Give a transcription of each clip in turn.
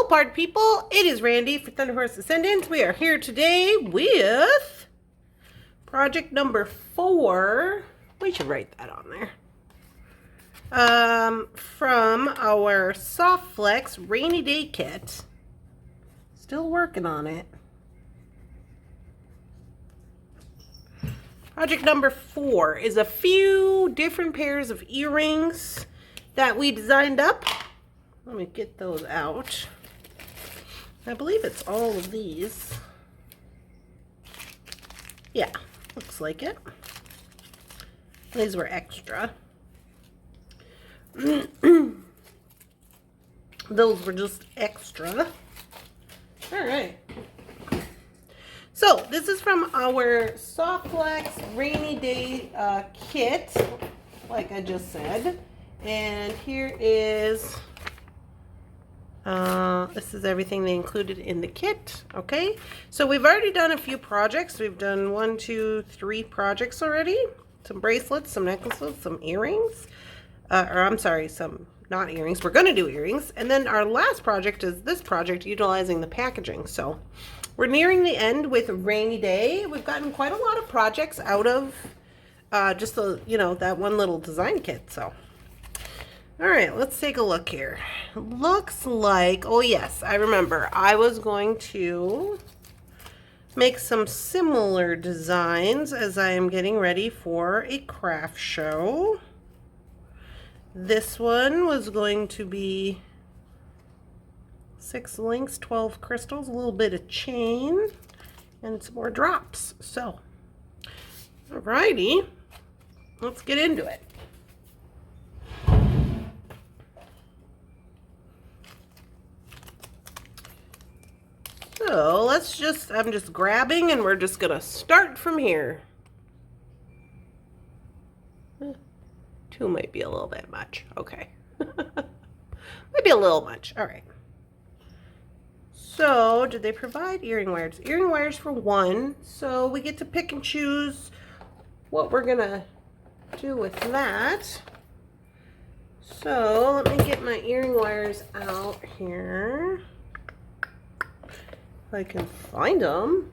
party people, it is Randy for Thunderhorse Descendant. We are here today with project number 4. We should write that on there. From our Soft Flex Rainy Day Kit. Still working on it. Project number 4 is a few different pairs of earrings that we designed up. Let me get those out. I believe it's all of these. Yeah, looks like it. These were extra. Those were just extra. All right. So this is from our Soft Flex Rainy Day kit, like I just said. And here is... this is everything they included in the kit. Okay, so we've already done a few projects. We've done 1, 2, 3 projects already. Some bracelets, some necklaces, some earrings. Or I'm sorry, some not earrings. We're going to do earrings. And then our last project is this project utilizing the packaging. So we're nearing the end with Rainy Day. We've gotten quite a lot of projects out of just the, that one little design kit. So all right, let's take a look here. Looks like, oh yes, I remember. I was going to make some similar designs as I am getting ready for a craft show. This one was going to be 6 links, 12 crystals, a little bit of chain, and some more drops. So, alrighty, let's get into it. So I'm just grabbing and we're just gonna start from here. 2 might be a little bit much. Okay. Might be a little much. All right. So did they provide earring wires? Earring wires for 1. So we get to pick and choose what we're gonna do with that. So let me get my earring wires out here. If I can find them.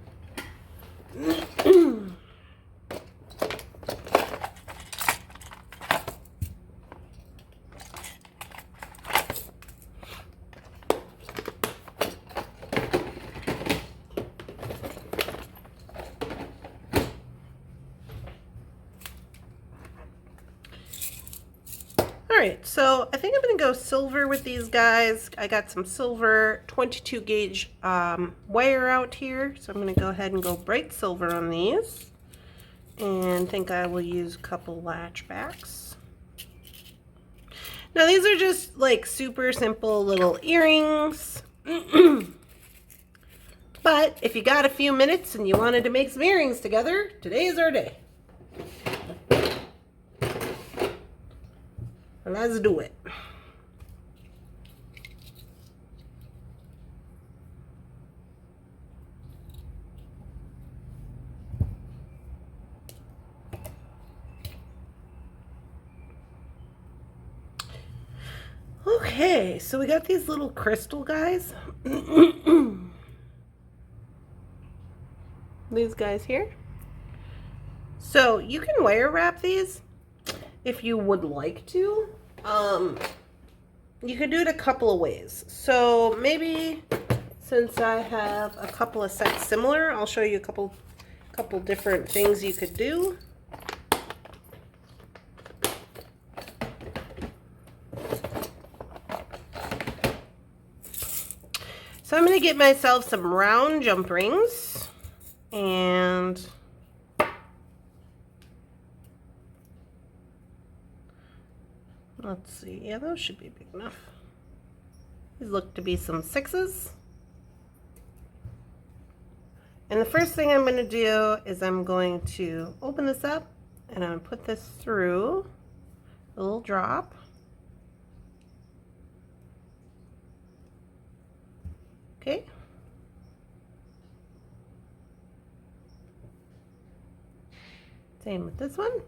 Alright, so I think I'm going to go silver with these guys. I got some silver 22 gauge wire out here, so I'm going to go ahead and go bright silver on these. And think I will use a couple latch backs. Now these are just like super simple little earrings. But if you got a few minutes and you wanted to make some earrings together, today is our day. Let's do it. Okay, so we got these little crystal guys. These guys here. So you can wire wrap these if you would like to. You can do it a couple of ways. So maybe since I have a couple of sets similar, I'll show you a couple different things you could do. So I'm going to get myself some round jump rings, and let's see, yeah, those should be big enough. These look to be some 6s. And the first thing I'm going to do is I'm going to open this up and I'm going to put this through a little drop. Okay. Same with this one.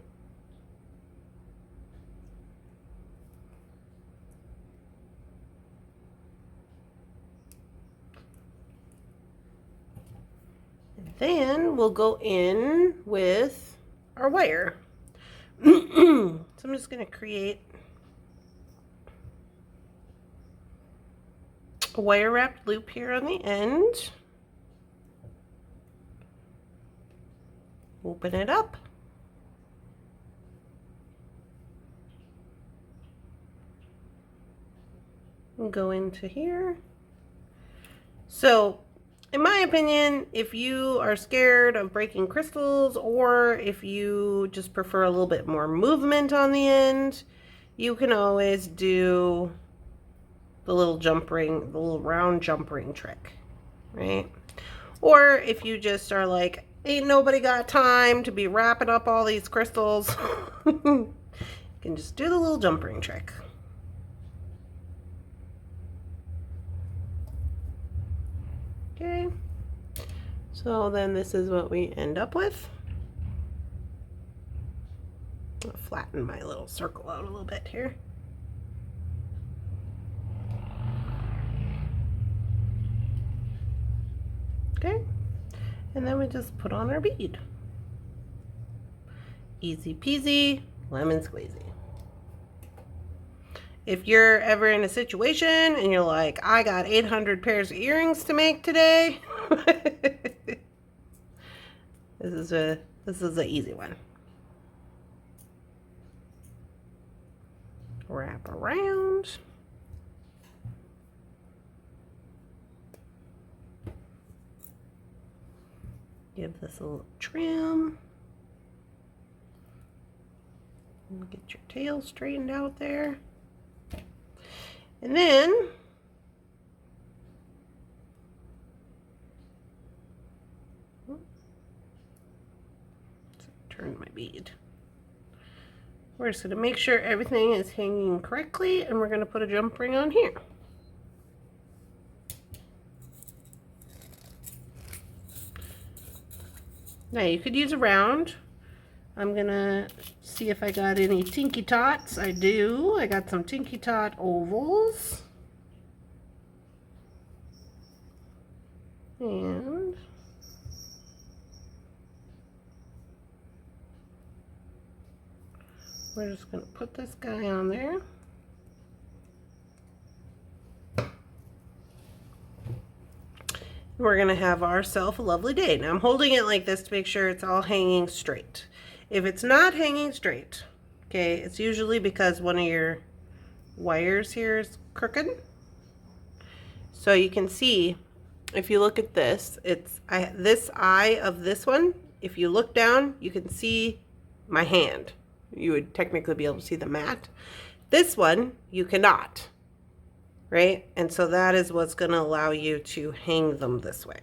And then we'll go in with our wire. So I'm just going to create a wire wrapped loop here on the end. Open it up. And go into here. So, in my opinion, if you are scared of breaking crystals, or if you just prefer a little bit more movement on the end, you can always do the little jump ring, the little round jump ring trick, right? Or if you just are like, ain't nobody got time to be wrapping up all these crystals, you can just do the little jump ring trick. Okay, so then this is what we end up with. I'll flatten my little circle out a little bit here. Okay, and then we just put on our bead. Easy peasy, lemon squeezy. If you're ever in a situation and you're like, I got 800 pairs of earrings to make today, this is an easy one. Wrap around. Give this a little trim. And get your tail straightened out there. And then turn my bead. We're just going to make sure everything is hanging correctly, and we're going to put a jump ring on here. Now you could use a round. I'm going to see if I got any Tinky Tots. I do. I got some Tinky Tot ovals. And we're just going to put this guy on there. We're going to have ourselves a lovely day. Now I'm holding it like this to make sure it's all hanging straight. If it's not hanging straight, okay, it's usually because one of your wires here is crooked. So you can see, if you look at this, this eye of this one, if you look down, you can see my hand. You would technically be able to see the mat. This one, you cannot, right? And so that is what's going to allow you to hang them this way.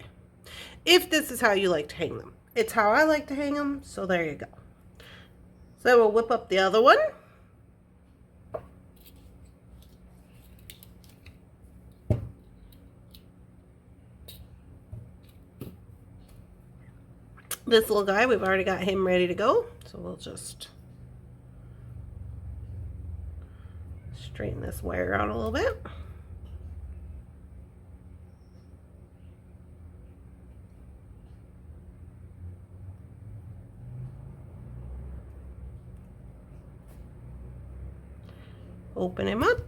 If this is how you like to hang them. It's how I like to hang them, so there you go. So we'll whip up the other one. This little guy, we've already got him ready to go. So we'll just straighten this wire out a little bit. Open him up.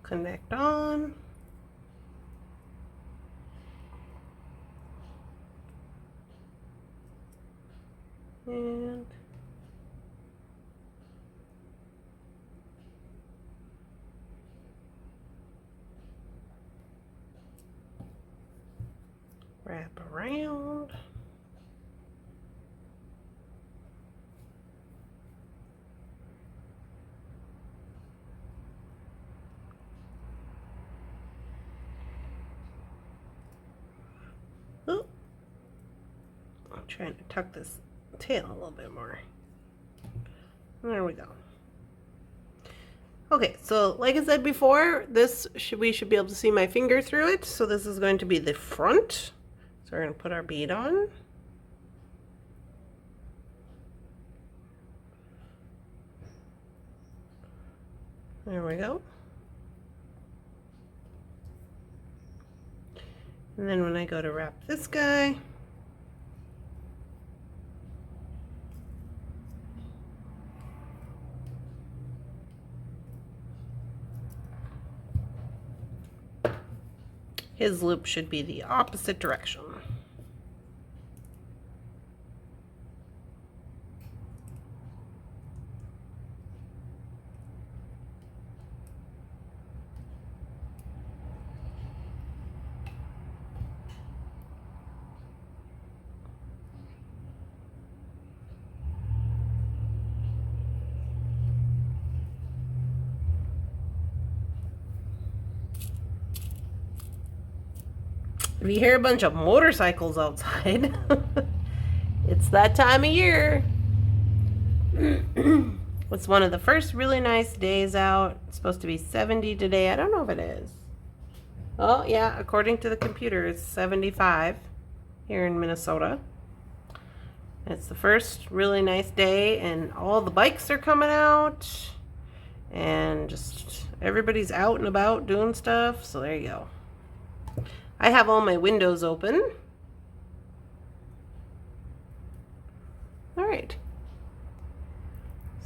Connect on. And wrap around. Oh, I'm trying to tuck this tail a little bit more. There we go. Okay, so like I said before, we should be able to see my finger through it. So this is going to be the front. So we're going to put our bead on. There we go. And then when I go to wrap this guy, his loop should be the opposite direction. If you hear a bunch of motorcycles outside, it's that time of year. It's one of the first really nice days out. It's supposed to be 70 today. I don't know if it is. Oh, yeah, according to the computer, it's 75 here in Minnesota. It's the first really nice day, and all the bikes are coming out, and just everybody's out and about doing stuff, so there you go. I have all my windows open. All right.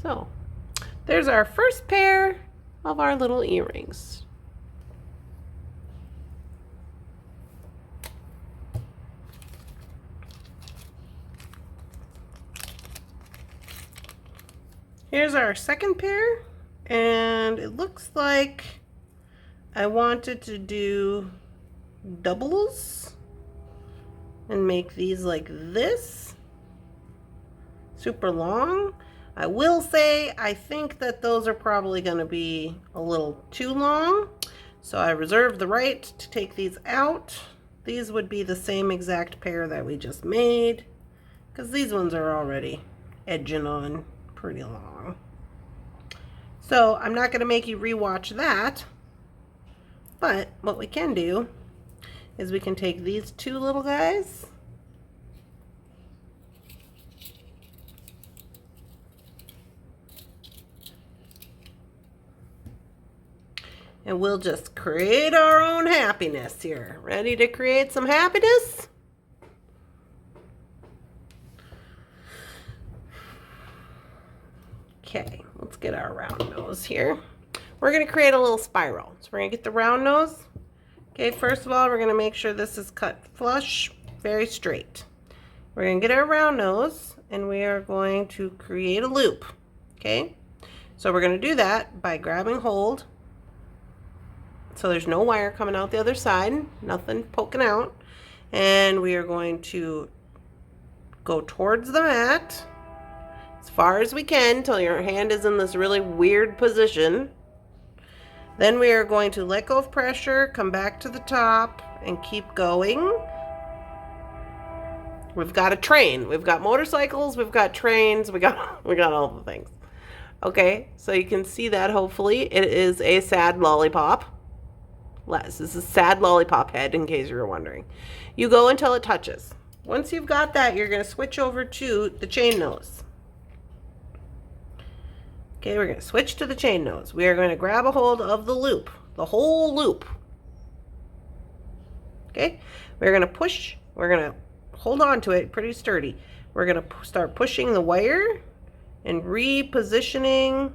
So, there's our first pair of our little earrings. Here's our second pair, and it looks like I wanted to do doubles and make these like this, super long. I will say I think that those are probably going to be a little too long, so I reserve the right to take these out. These would be the same exact pair that we just made, because these ones are already edging on pretty long. So I'm not going to make you rewatch that, but what we can do is we can take these two little guys and we'll just create our own happiness here. Ready to create some happiness? Okay, let's get our round nose here. We're going to create a little spiral. So we're going to get the round nose. Okay, first of all, we're going to make sure this is cut flush, very straight. We're going to get our round nose, and we are going to create a loop. Okay, so we're going to do that by grabbing hold. So there's no wire coming out the other side, nothing poking out. And we are going to go towards the mat as far as we can until your hand is in this really weird position. Then we are going to let go of pressure, come back to the top, and keep going. We've got a train. We've got motorcycles. We've got trains. We got all the things. Okay, so you can see that hopefully. It is a sad lollipop. This is a sad lollipop head, in case you were wondering. You go until it touches. Once you've got that, you're going to switch over to the chain nose. Okay, we're going to switch to the chain nose. We are going to grab a hold of the loop, the whole loop. Okay, we're going to push, we're going to hold on to it pretty sturdy. We're going to start pushing the wire and repositioning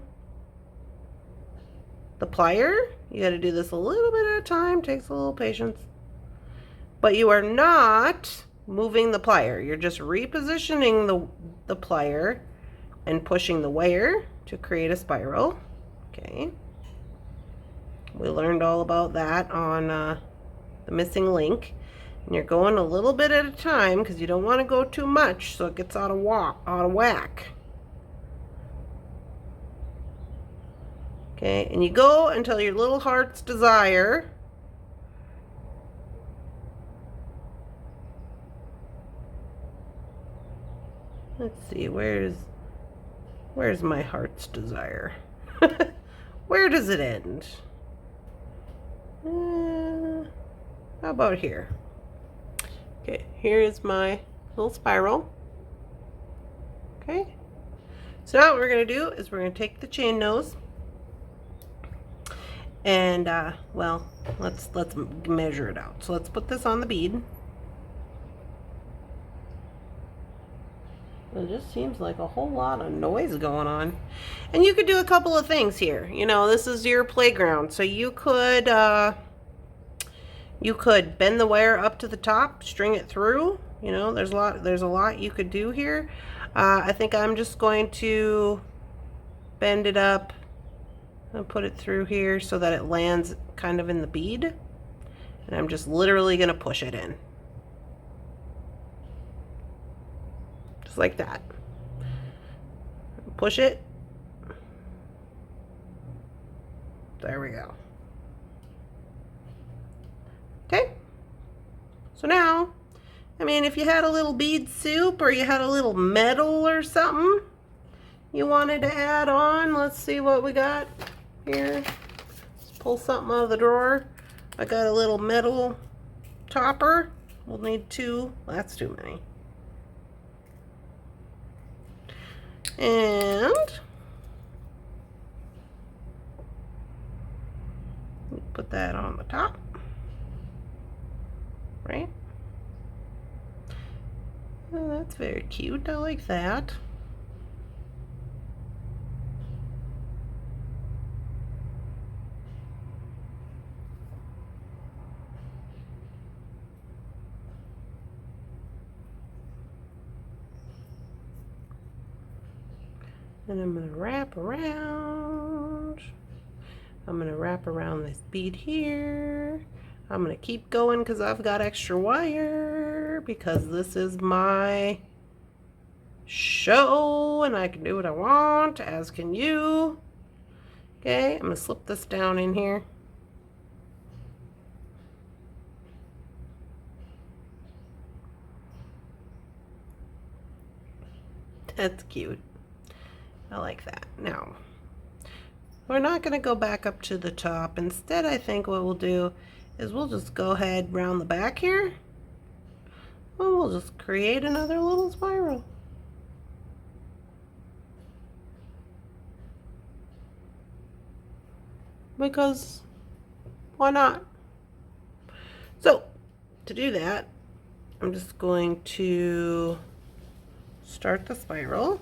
the plier. You got to do this a little bit at a time, takes a little patience. But you are not moving the plier. You're just repositioning the plier and pushing the wire to create a spiral. Okay. We learned all about that on the missing link. And you're going a little bit at a time because you don't want to go too much so it gets out of whack. Okay, and you go until your little heart's desire. Let's see, where's my heart's desire? Where does it end? How about here? Okay, here is my little spiral. Okay, so now what we're going to do is we're going to take the chain nose And well, let's measure it out. So let's put this on the bead. It just seems like a whole lot of noise going on. And you could do a couple of things here. You know, this is your playground. So you could bend the wire up to the top, string it through. You know, there's a lot you could do here. I think I'm just going to bend it up and put it through here so that it lands kind of in the bead. And I'm just literally going to push it in. Just like that. Push it. There we go. Okay. So now, I mean, if you had a little bead soup or you had a little metal or something you wanted to add on, let's see what we got here. Let's pull something out of the drawer. I got a little metal topper. We'll need 2. That's too many. And put that on the top, right? Oh, that's very cute. I like that. And I'm going to wrap around. I'm going to wrap around this bead here. I'm going to keep going because I've got extra wire because this is my show and I can do what I want, as can you. Okay, I'm going to slip this down in here. That's cute. I like that. Now, we're not going to go back up to the top. Instead, I think what we'll do is we'll just go ahead round the back here. And we'll just create another little spiral. Because why not? So, to do that, I'm just going to start the spiral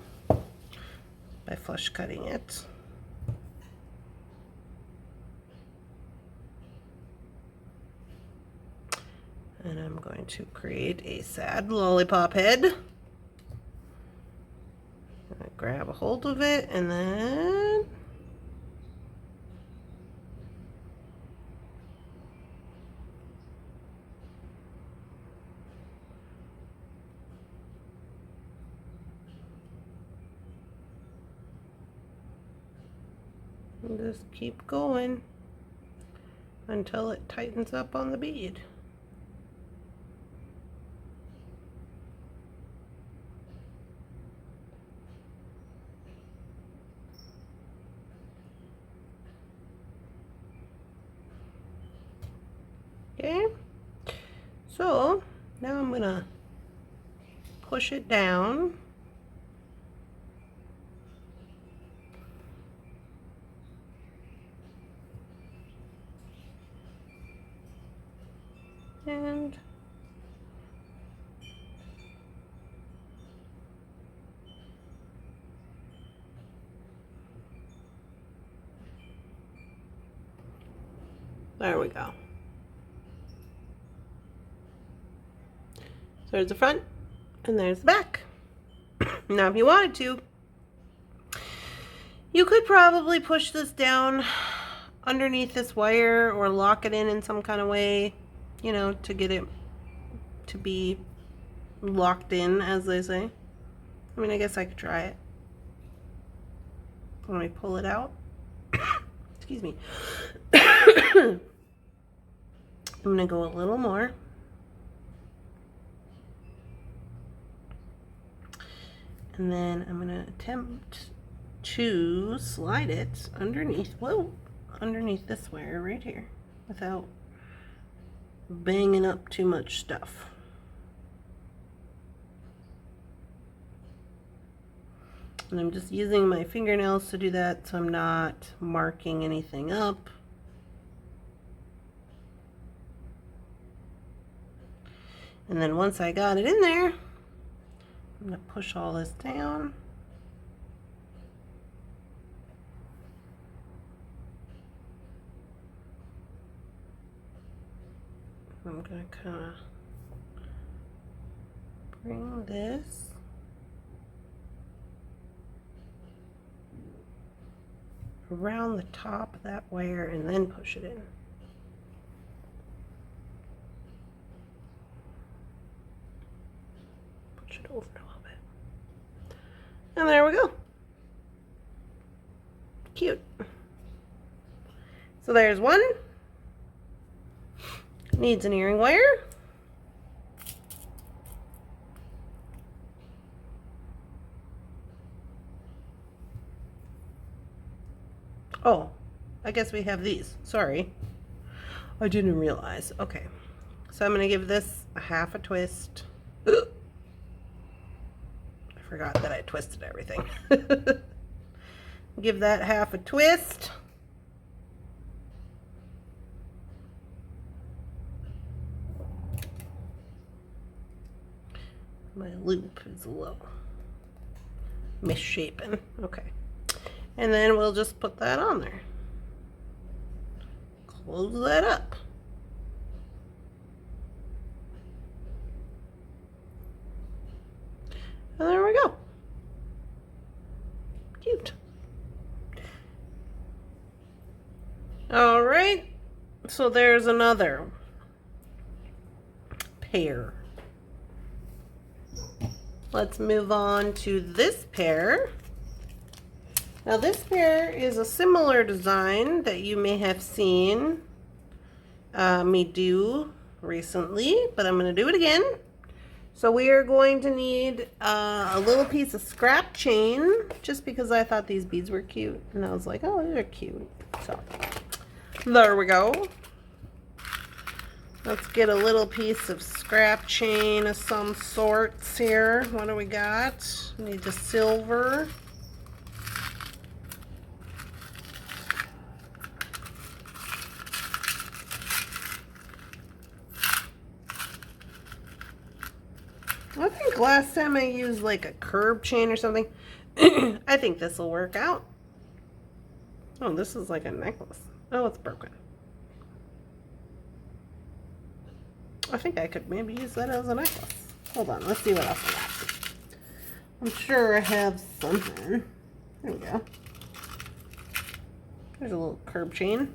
by flush cutting it. And I'm going to create a sad lollipop head. I grab a hold of it and then just keep going until it tightens up on the bead. Okay, so now I'm gonna push it down. And there we go. So there's the front and there's the back. Now if you wanted to, you could probably push this down underneath this wire or lock it in some kind of way, you know, to get it to be locked in, as they say. I mean, I guess I could try it. Let me pull it out. Excuse me. I'm gonna go a little more. And then I'm gonna attempt to slide it underneath, whoa, underneath this wire right here without banging up too much stuff. And I'm just using my fingernails to do that so I'm not marking anything up. And then once I got it in there, I'm going to push all this down. I'm going to kind of bring this around the top of that wire and then push it in. Push it over a little bit. And there we go. Cute. So there's one. Needs an earring wire. Oh, I guess we have these. Sorry. I didn't realize. Okay. So I'm going to give this a half a twist. I forgot that I twisted everything. Give that half a twist. My loop is a little misshapen. Okay. And then we'll just put that on there. Close that up. And there we go. Cute. All right. So there's another pair. Let's move on to this pair. Now this pair is a similar design that you may have seen me do recently, but I'm going to do it again. So we are going to need a little piece of scrap chain, just because I thought these beads were cute. And I was like, oh, they're cute. So there we go. Let's get a little piece of scrap chain of some sorts here. What do we got? We need the silver. I think last time I used like a curb chain or something. I think this will work out. Oh, this is like a necklace. Oh, it's broken. I think I could maybe use that as a necklace. Hold on, let's see what else I got. I'm sure I have something. There we go. There's a little curb chain.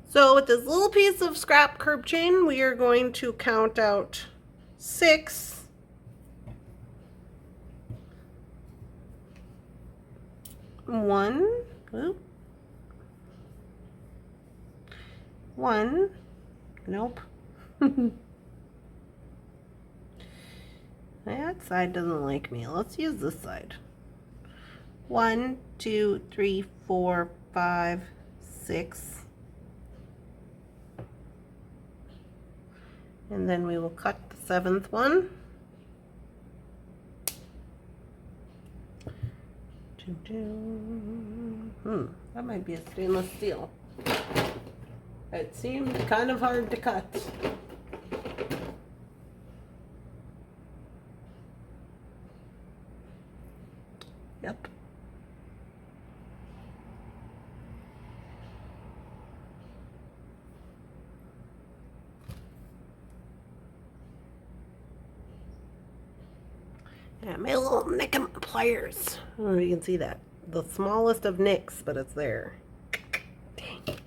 So with this little piece of scrap curb chain, we are going to count out 6. One. Nope. That side doesn't like me. Let's use this side. 1, 2, 3, 4, 5, 6. And then we will cut the 7th one. That might be a stainless steel. It seemed kind of hard to cut. Yep. Yeah, I made a little nick in my pliers. I don't know if you can see that. The smallest of nicks, but it's there. Dang.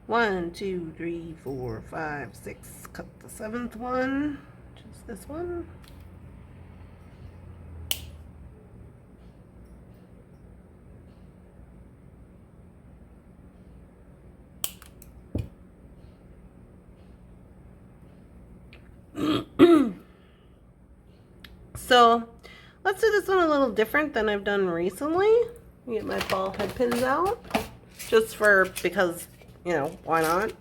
1, 2, 3, 4, 5, 6. Cut the 7th one. Just this one. So let's do this one a little different than I've done recently. Get my ball head pins out, just because, you know, why not?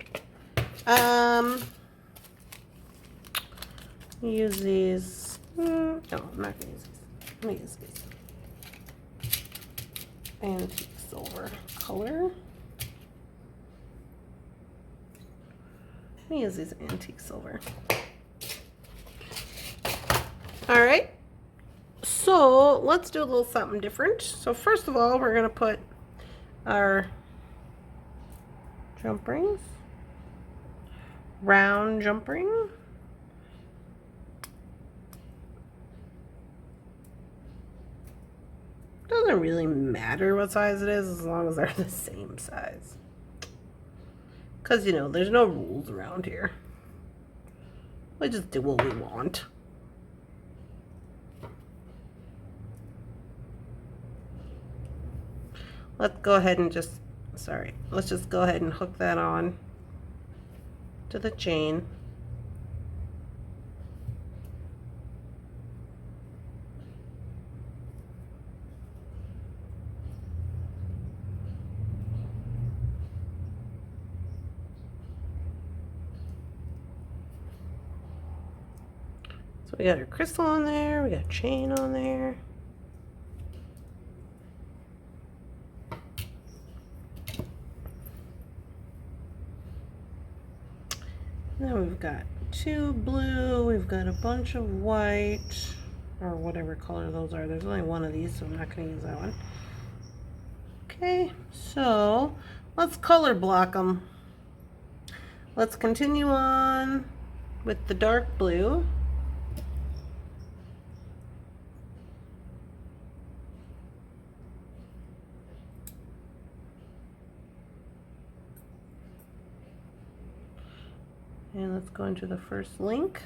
Use these. No, I'm not gonna use these. I'm gonna use these. antique silver color. Let me use these antique silver. All right, so let's do a little something different. So first of all, we're gonna put our jump rings, round jump ring. Doesn't really matter what size it is as long as they're the same size. Because, you know, there's no rules around here. We just do what we want. Let's go ahead and just, let's just go ahead and hook that on to the chain. So we got our crystal on there, we got a chain on there. Then we've got 2 blue, we've got a bunch of white, or whatever color those are. There's only one of these, so I'm not going to use that one. Okay, so let's color block them. Let's continue on with the dark blue. And let's go into the first link.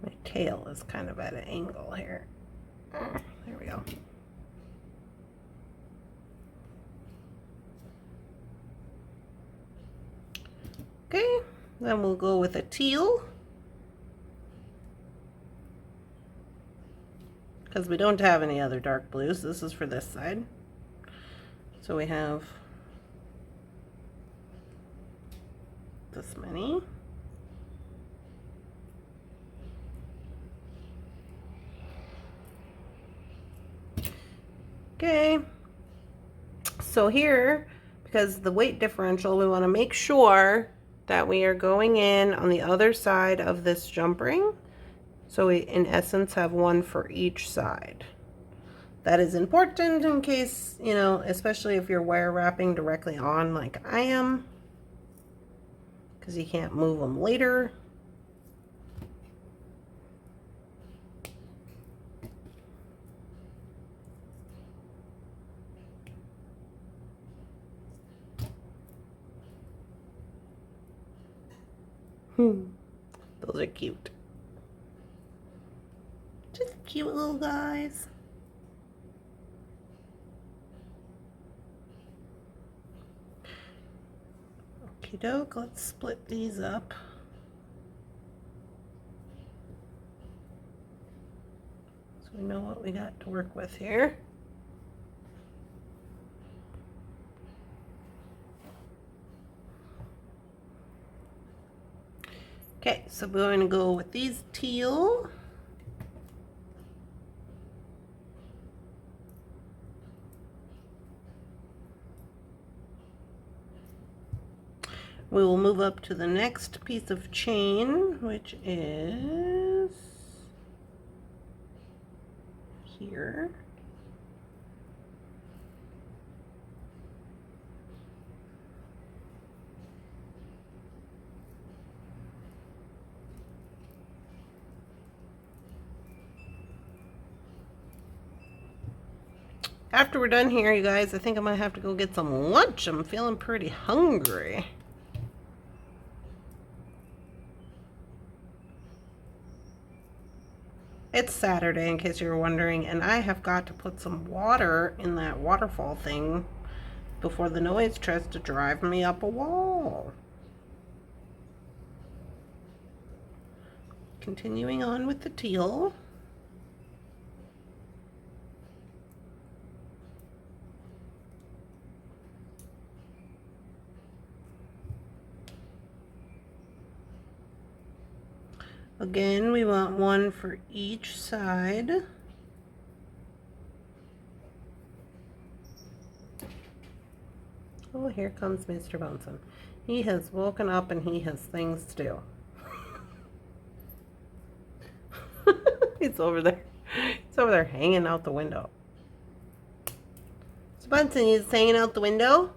My tail is kind of at an angle here. There we go. Okay, then we'll go with a teal, because we don't have any other dark blues. This is for this side. So we have this many. Okay, so here, because the weight differential, we want to make sure that we are going in on the other side of this jump ring. So we, in essence, have one for each side. That is important in case, you know, especially if you're wire wrapping directly on like I am, because you can't move them later. Those are cute. Just cute little guys. Okie doke, let's split these up. So we know what we got to work with here. Okay, so we're going to go with these teal. We will move up to the next piece of chain, which is here. After we're done here, you guys, I think I might have to go get some lunch. I'm feeling pretty hungry. It's Saturday, in case you were wondering, and I have got to put some water in that waterfall thing before the noise tries to drive me up a wall. Continuing on with the teal. Again, we want one for each side. Oh, here comes Mr. Bunsen. He has woken up and he has things to do. He's over there. He's over there hanging out the window. Mr. Bunsen, he's hanging out the window.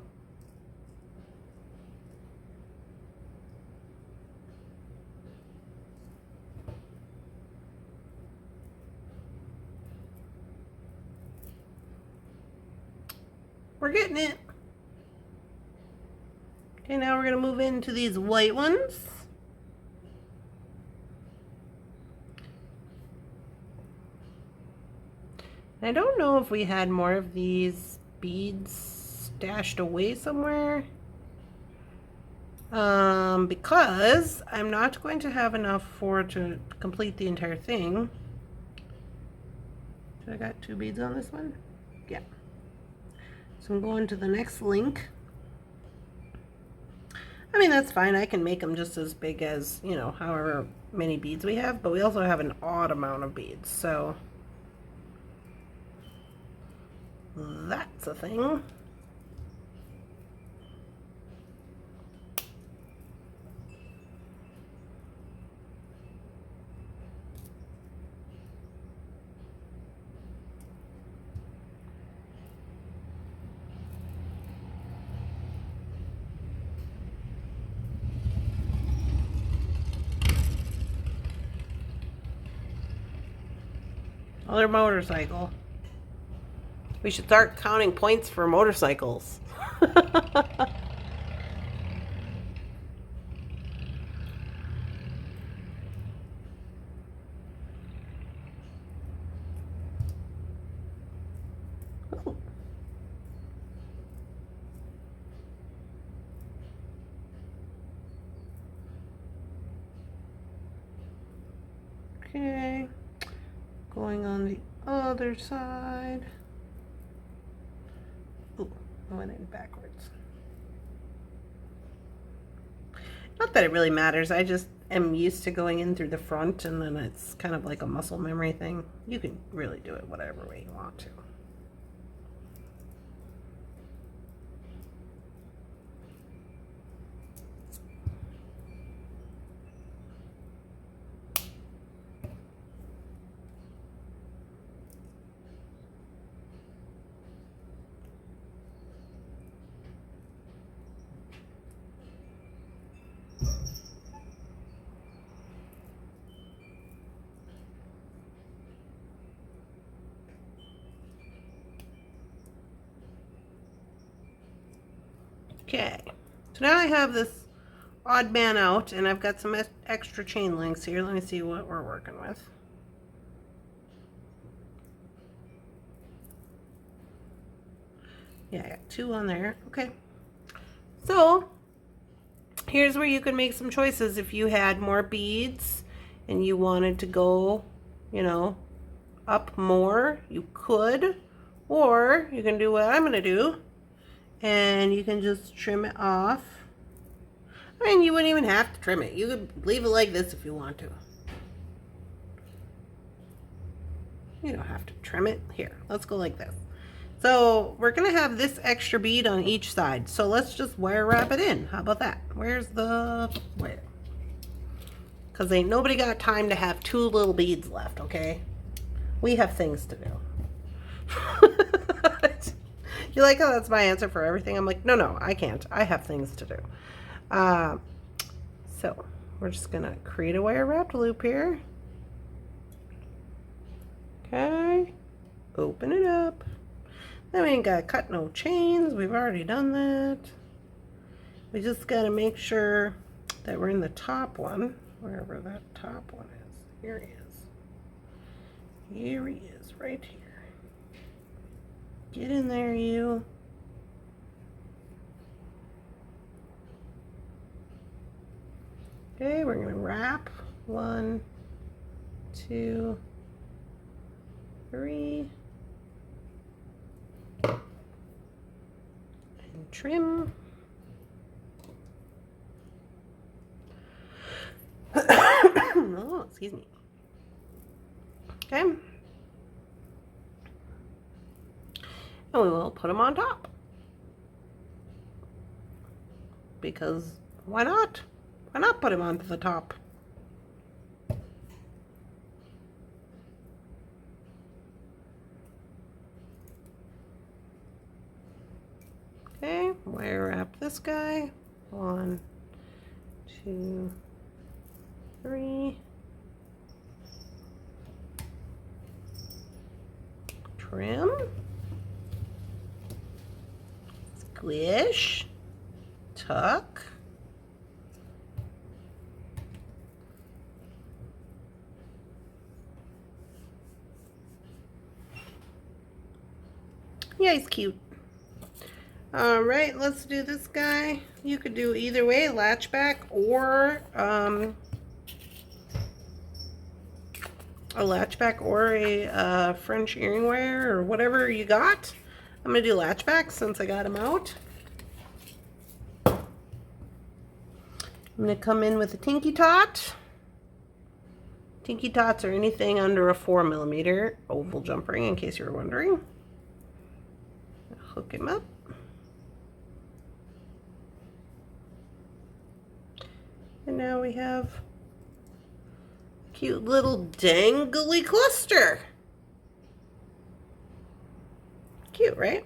We're getting it. Okay, now we're going to move into these white ones. I don't know if we had more of these beads stashed away somewhere. Because I'm not going to have enough to complete the entire thing. So I got 2 beads on this one? Yeah. So I'm going to the next link. I mean, that's fine. I can make them just as big as, you know, however many beads we have, but we also have an odd amount of beads, so that's a thing. Another motorcycle. We should start counting points for motorcycles. Okay. Going on the other side. Ooh, I went in backwards. Not that it really matters. I just am used to going in through the front, and then it's kind of like a muscle memory thing. You can really do it whatever way you want to. Okay, so now I have this odd man out, and I've got some extra chain links here. Let me see what we're working with. Yeah, I got 2 on there. Okay, so here's where you can make some choices. If you had more beads and you wanted to go, you know, up more, you could, or you can do what I'm gonna do, and you can just trim it off. I mean, you wouldn't even have to trim it. You could leave it like this if you want to. You don't have to trim it. Here, let's go like this. So we're gonna have this extra bead on each side. So let's just wire wrap it in. How about that? Where's the wire? Because ain't nobody got time to have 2 little beads left, okay? We have things to do. You like how that's my answer for everything? I'm like, no, I can't. I have things to do. So we're just gonna create a wire wrapped loop here. Okay, open it up. Then we ain't got to cut no chains. We've already done that. We just got to make sure that we're in the top one, wherever that top one is. Here he is. Here he is, right here. Get in there, you. Okay, we're going to wrap 1, 2, 3, and trim. Oh, excuse me. Okay. And we will put them on top. Because why not? Why not put them onto the top? Okay, wire wrap this guy. 1, 2, 3. Trim. Squish. Tuck. Yeah, he's cute. All right, let's do this guy. You could do either way, latchback or a French earring wire or whatever you got. I'm gonna do latchback since I got him out. I'm gonna come in with a Tinky Tot. Tinky Tots are anything under a 4mm oval jump ring, in case you were wondering. Hook him up. And now we have a cute little dangly cluster. Cute, right?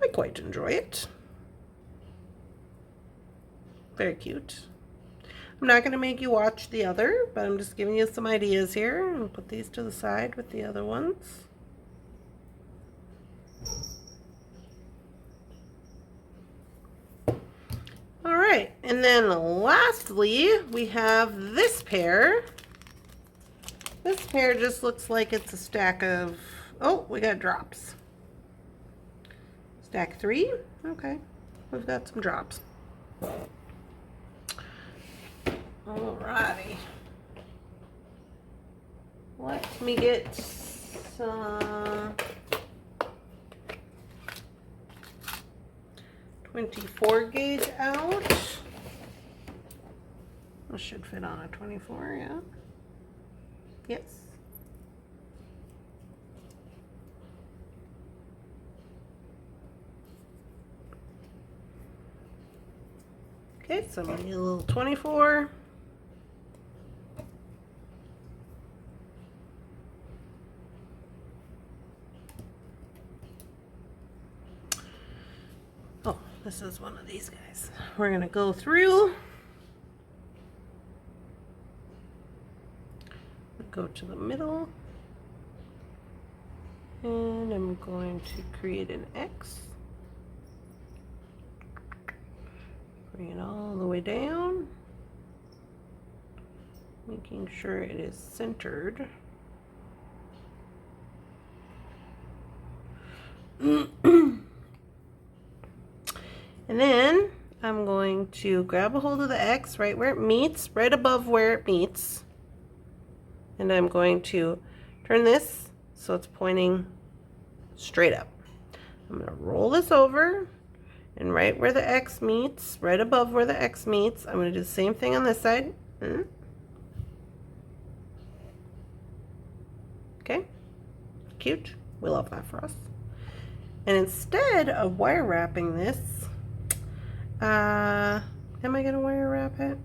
I quite enjoy it. Very cute. I'm not going to make you watch the other, but I'm just giving you some ideas here. And put these to the side with the other ones. All right, and then lastly, we have this pair. This pair just looks like it's a stack of, oh, we got drops. Stack 3, okay, we've got some drops. Alrighty. Let me get some 24 gauge out. This should fit on a 24, yeah. Yes. Okay, so I'm gonna need a little 24. Oh, this is one of these guys. We're gonna go through. Go to the middle. And I'm going to create an X. Bring it all the way down. Making sure it is centered. And then I'm going to grab a hold of the X right where it meets, right above where it meets. And I'm going to turn this so it's pointing straight up. I'm going to roll this over, and right where the X meets, right above where the X meets, I'm going to do the same thing on this side. Okay, cute. We love that for us. And instead of wire wrapping this, am I going to wire wrap it?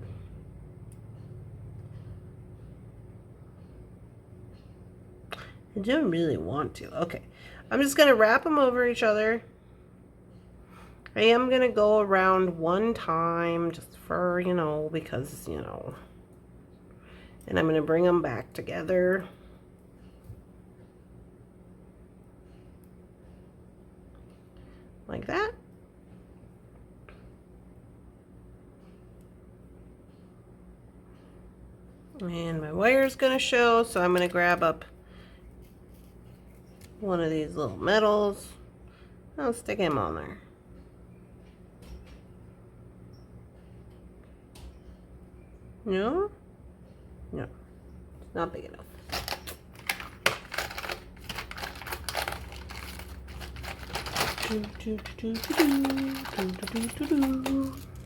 I don't really want to. Okay, I'm just going to wrap them over each other. I am going to go around one time just for, you know, because, you know. And I'm going to bring them back together. like that. And my wire's gonna show, so I'm gonna grab up one of these little metals. I'll stick him on there. No? No. It's not big enough.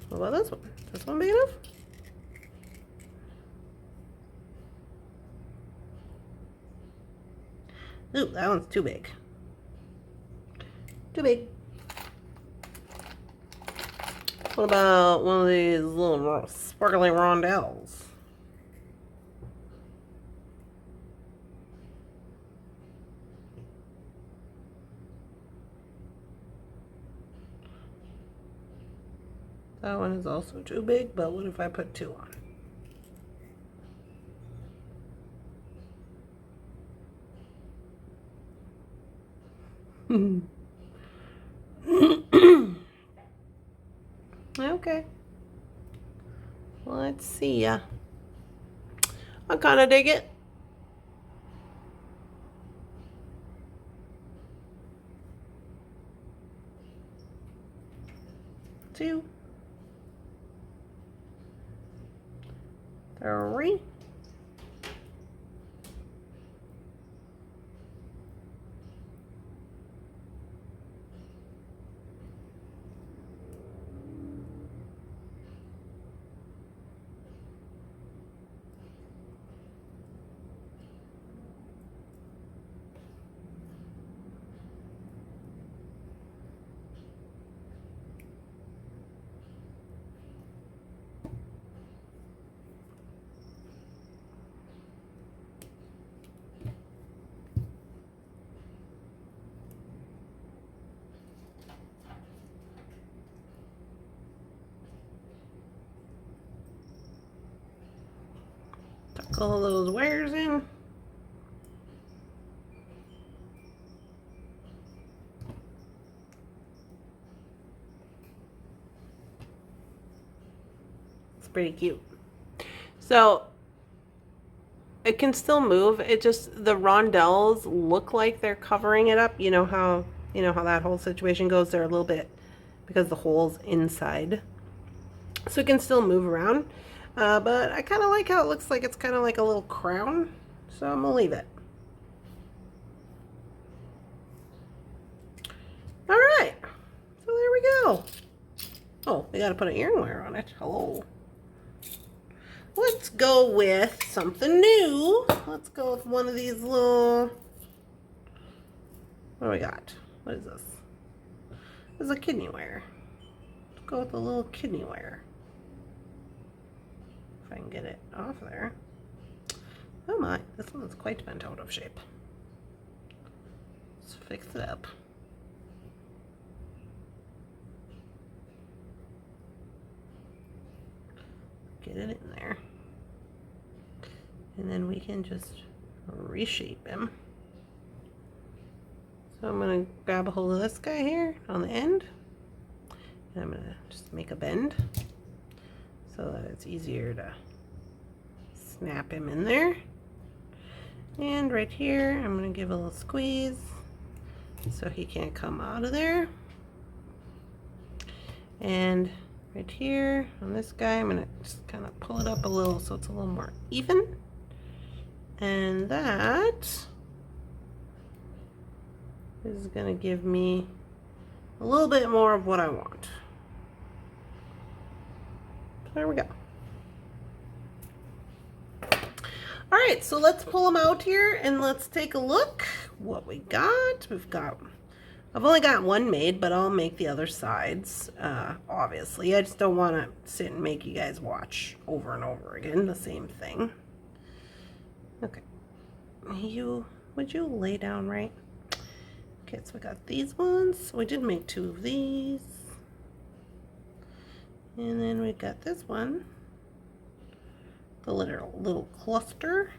What about this one? This one big enough? Ooh, that one's too big. Too big. What about one of these little sparkly rondelles? That one is also too big, but what if I put two on? Okay. Let's see ya. I kind of dig it. Two. Three. Tuck all those wires in. It's pretty cute. So it can still move. It just, the rondelles look like they're covering it up. You know how that whole situation goes. They're a little bit, because the hole's inside. So it can still move around. But I kind of like how it looks like it's kind of like a little crown. So I'm gonna leave it. All right. So there we go. Oh, we gotta put an earring wire on it. Hello. Let's go with something new. Let's go with one of these little, what do we got? What is this? This is a kidney wire. Let's go with a little kidney wire. If I can get it off there. Oh my, this one's quite bent out of shape. Let's fix it up. Get it in there. And then we can just reshape him. So I'm going to grab a hold of this guy here on the end. And I'm going to just make a bend so that it's easier to snap him in there. And right here, I'm going to give a little squeeze so he can't come out of there. And right here on this guy, I'm going to just kind of pull it up a little so it's a little more even. And that is going to give me a little bit more of what I want. There we go. All right, so let's pull them out here and let's take a look what we got. I've only got one made, but I'll make the other sides, obviously. I just don't want to sit and make you guys watch over and over again the same thing. Okay. Would you lay down right? Okay, so we got these ones. We did make two of these. And then we got this one. The little cluster.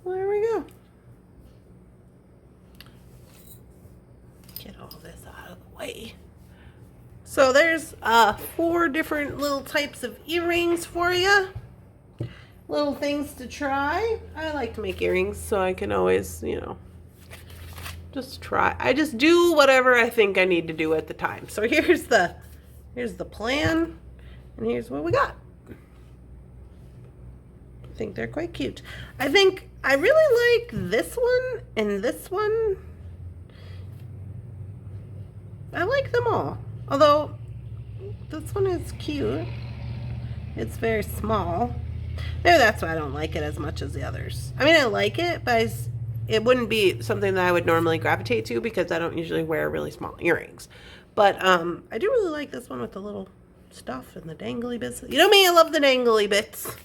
There we go. Get all this out of the way. So there's 4 different little types of earrings for you. Little things to try. I like to make earrings so I can always, you know, just try. I just do whatever I think I need to do at the time. So here's the plan, and here's what we got. I think they're quite cute. I think I really like this one and this one. I like them all. Although this one is cute. It's very small. Maybe that's why I don't like it as much as the others. I mean, I like it, but it wouldn't be something that I would normally gravitate to because I don't usually wear really small earrings. But I do really like this one with the little stuff and the dangly bits. You know me, I love the dangly bits.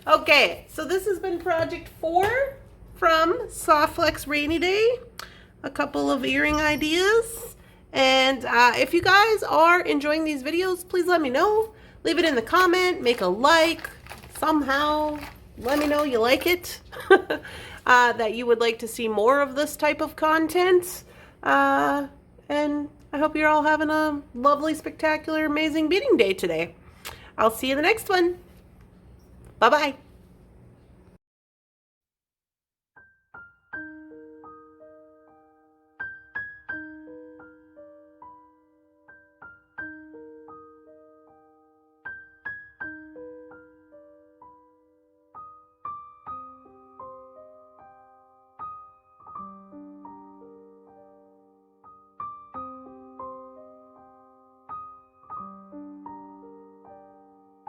Okay, so this has been project 4 from Softflex Rainy Day. A couple of earring ideas. And if you guys are enjoying these videos, please let me know. Leave it in the comment, make a like, somehow let me know you like it. That you would like to see more of this type of content. And I hope you're all having a lovely, spectacular, amazing beading day today. I'll see you in the next one. Bye-bye.